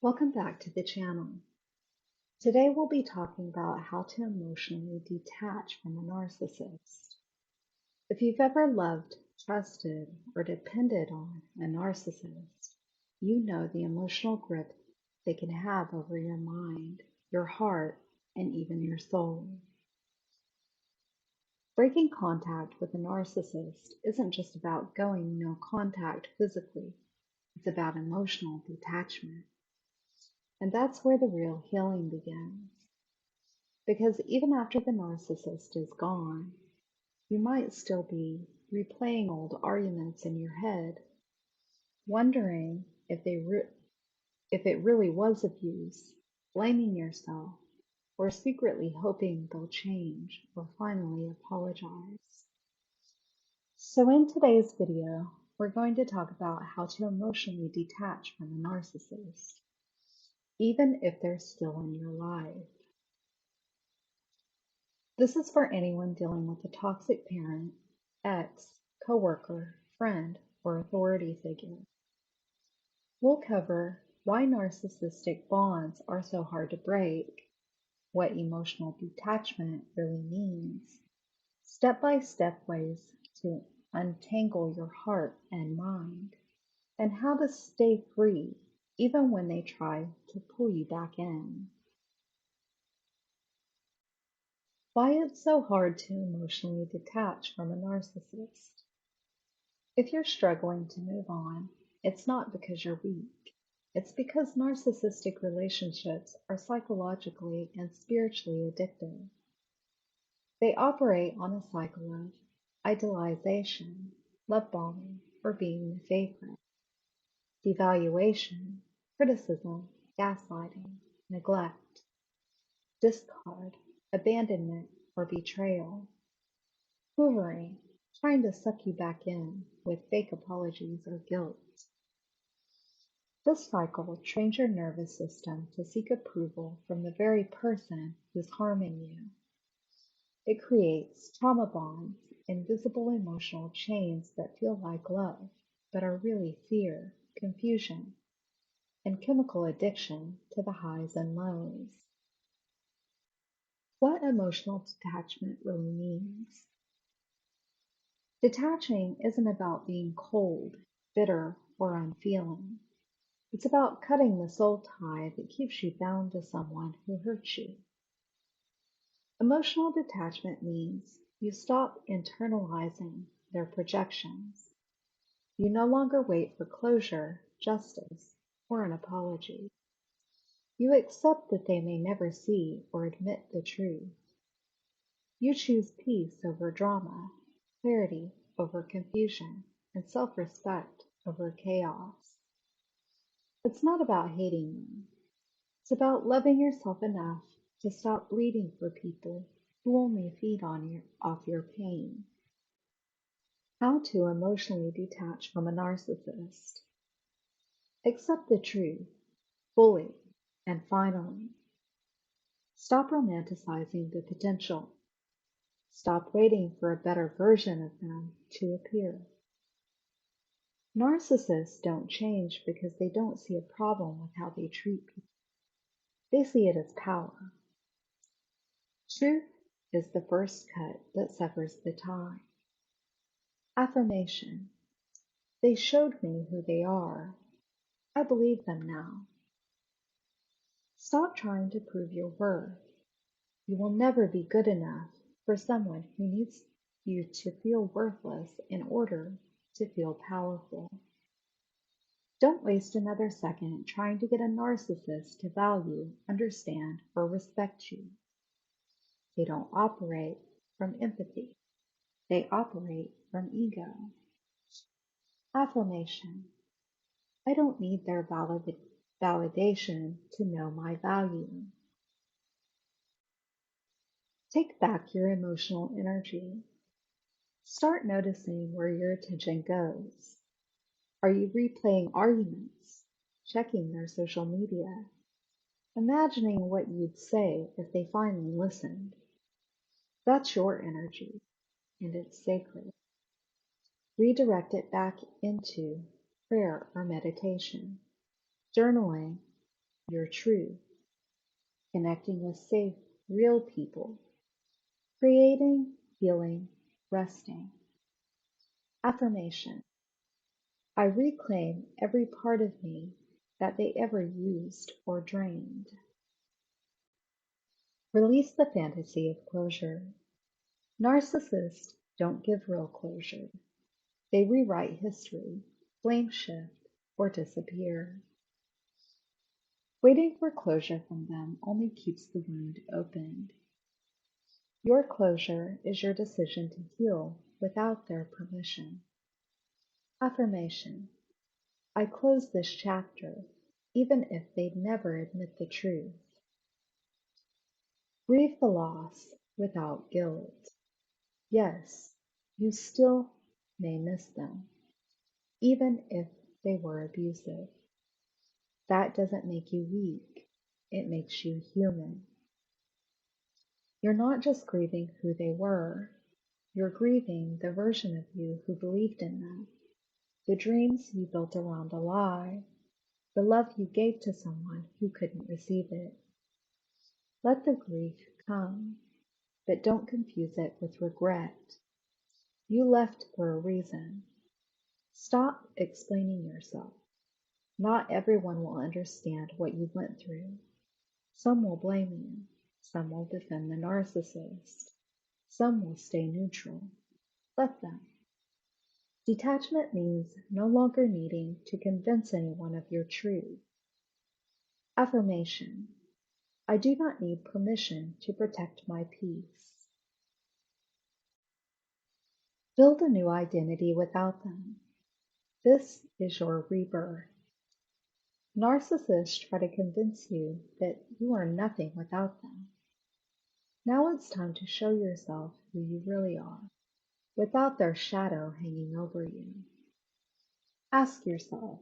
Welcome back to the channel. Today we'll be talking about how to emotionally detach from a narcissist. If you've ever loved, trusted, or depended on a narcissist, you know the emotional grip they can have over your mind, your heart, and even your soul. Breaking contact with a narcissist isn't just about going no contact physically, it's about emotional detachment. And that's where the real healing begins. Because even after the narcissist is gone, you might still be replaying old arguments in your head, wondering if it really was abuse, blaming yourself, or secretly hoping they'll change or finally apologize. So in today's video, we're going to talk about how to emotionally detach from a narcissist, even if they're still in your life. This is for anyone dealing with a toxic parent, ex, coworker, friend, or authority figure. We'll cover why narcissistic bonds are so hard to break, what emotional detachment really means, step-by-step ways to untangle your heart and mind, and how to stay free even when they try to pull you back in. Why it's so hard to emotionally detach from a narcissist. If you're struggling to move on, it's not because you're weak. It's because narcissistic relationships are psychologically and spiritually addictive. They operate on a cycle of idealization, love bombing, or being the favorite, devaluation, criticism, gaslighting, neglect, discard, abandonment, or betrayal, hoovering, trying to suck you back in with fake apologies or guilt. This cycle trains your nervous system to seek approval from the very person who's harming you. It creates trauma bonds, invisible emotional chains that feel like love, but are really fear, confusion, and chemical addiction to the highs and lows. What emotional detachment really means. Detaching isn't about being cold, bitter, or unfeeling. It's about cutting the soul tie that keeps you bound to someone who hurts you. Emotional detachment means you stop internalizing their projections. You no longer wait for closure, justice, or an apology. You accept that they may never see or admit the truth. You choose peace over drama, clarity over confusion, and self-respect over chaos. It's not about hating them. It's about loving yourself enough to stop bleeding for people who only feed off your pain. How to emotionally detach from a narcissist. Accept the truth, fully, and finally. Stop romanticizing the potential. Stop waiting for a better version of them to appear. Narcissists don't change because they don't see a problem with how they treat people. They see it as power. Truth is the first cut that severs the tie. Affirmation. They showed me who they are. I believe them now. Stop trying to prove your worth. You will never be good enough for someone who needs you to feel worthless in order to feel powerful. Don't waste another second trying to get a narcissist to value, understand, or respect you. They don't operate from empathy. They operate from ego. Affirmation. I don't need their validation to know my value. Take back your emotional energy. Start noticing where your attention goes. Are you replaying arguments, checking their social media, imagining what you'd say if they finally listened? That's your energy, and it's sacred. Redirect it back into prayer or meditation, journaling, your truth, connecting with safe, real people, creating, healing, resting. Affirmation. I reclaim every part of me that they ever used or drained. Release the fantasy of closure. Narcissists don't give real closure. They rewrite history, blame shift, or disappear. Waiting for closure from them only keeps the wound opened. Your closure is your decision to heal without their permission. Affirmation. I close this chapter, even if they'd never admit the truth. Grieve the loss without guilt. Yes, you still may miss them, even if they were abusive. That doesn't make you weak, it makes you human. You're not just grieving who they were, you're grieving the version of you who believed in them, the dreams you built around a lie, the love you gave to someone who couldn't receive it. Let the grief come, but don't confuse it with regret. You left for a reason. Stop explaining yourself. Not everyone will understand what you went through. Some will blame you. Some will defend the narcissist. Some will stay neutral. Let them. Detachment means no longer needing to convince anyone of your truth. Affirmation. I do not need permission to protect my peace. Build a new identity without them. This is your rebirth. Narcissists try to convince you that you are nothing without them. Now it's time to show yourself who you really are, without their shadow hanging over you. Ask yourself,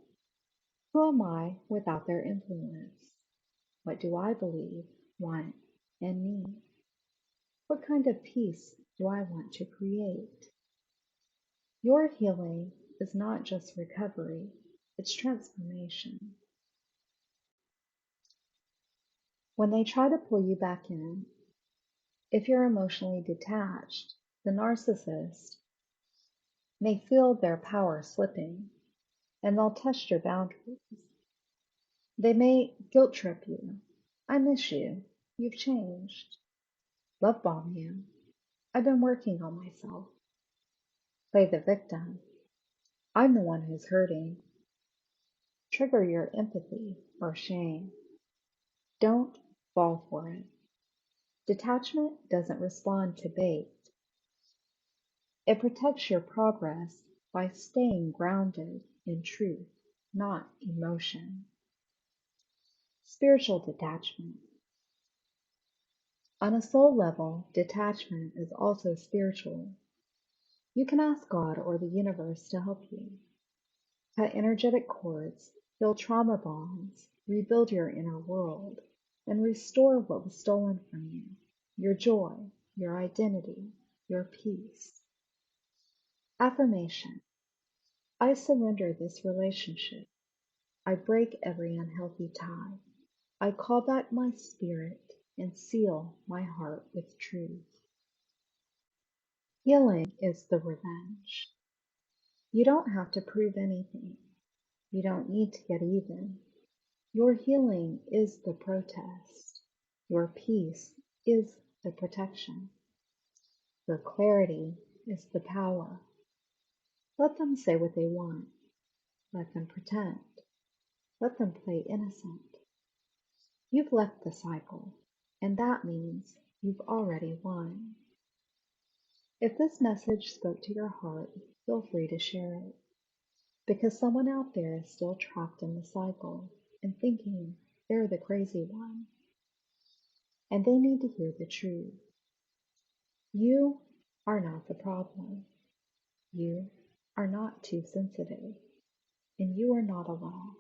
who am I without their influence? What do I believe, want, and need? What kind of peace do I want to create? Your healing is not just recovery, it's transformation. When they try to pull you back in, if you're emotionally detached, the narcissist may feel their power slipping, and they'll test your boundaries. They may guilt trip you. I miss you. You've changed. Love bomb you. I've been working on myself. Play the victim. I'm the one who's hurting. Trigger your empathy or shame. Don't fall for it. Detachment doesn't respond to bait. It protects your progress by staying grounded in truth, not emotion. Spiritual detachment. On a soul level, detachment is also spiritual. You can ask God or the universe to help you. Cut energetic cords, heal trauma bonds, rebuild your inner world, and restore what was stolen from you, your joy, your identity, your peace. Affirmation. I surrender this relationship. I break every unhealthy tie. I call back my spirit and seal my heart with truth. Healing is the revenge. You don't have to prove anything. You don't need to get even. Your healing is the protest. Your peace is the protection. Your clarity is the power. Let them say what they want. Let them pretend. Let them play innocent. You've left the cycle, and that means you've already won. If this message spoke to your heart, feel free to share it, because someone out there is still trapped in the cycle and thinking they're the crazy one, and they need to hear the truth. You are not the problem. You are not too sensitive, and you are not alone.